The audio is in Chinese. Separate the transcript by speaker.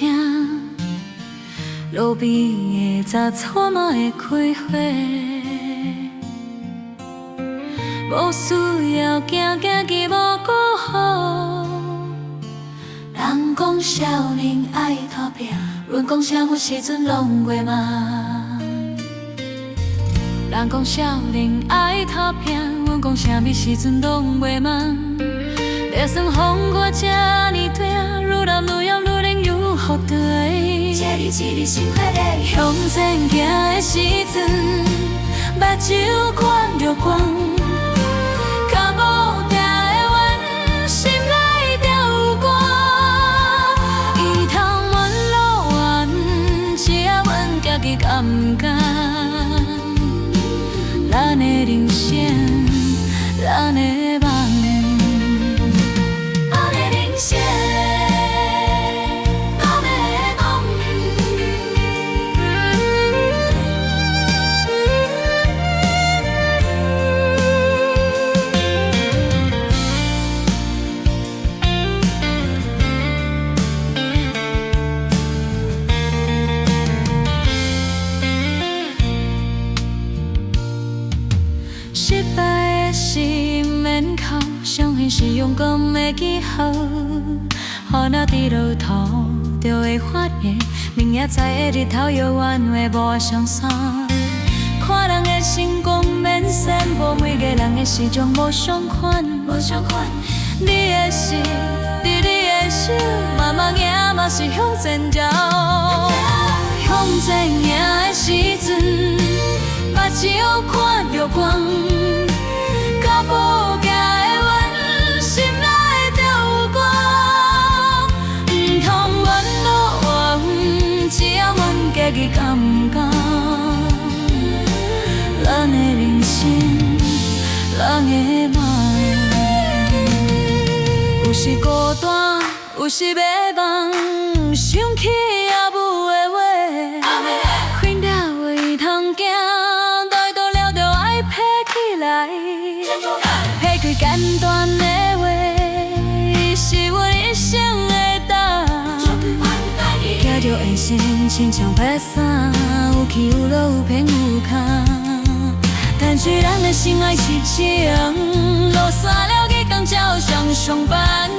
Speaker 1: 行，路边的杂草嘛会开花，无需要行行去无顾好。人讲少年爱拖拼，阮讲啥物时阵拢袂慢。人讲少年爱拖拼，阮讲啥物时阵拢袂慢。就算风过这呢大，愈南愈勇愈能愈好对。一日一日心血泪，向前行的时阵，目睭看着光，脚步定会稳，心内定有歌。伊通阮路远，只要阮家己敢敢。咱的人生，咱的梦。失败的是免哭，上幸是勇敢的记号。予那伫路途就会发现，明仔载的日头遥远的无相送。看人的成功免羡慕，每个人的时钟无相款。你的事，伫你的手，慢慢行嘛是向前走。向前行的时阵，目睭看着光。脚步行会稳，心内就有歌。唔通阮路远，只要阮家己敢敢。咱的人生，咱的梦，有时孤单，有时迷茫，想起阿母的话，远了会通行。撇开简单的话，是阮一生的答。行着缘深，亲像白衫，有起有落，有偏有坎。但是咱的心爱是情，落山了去工照常上班。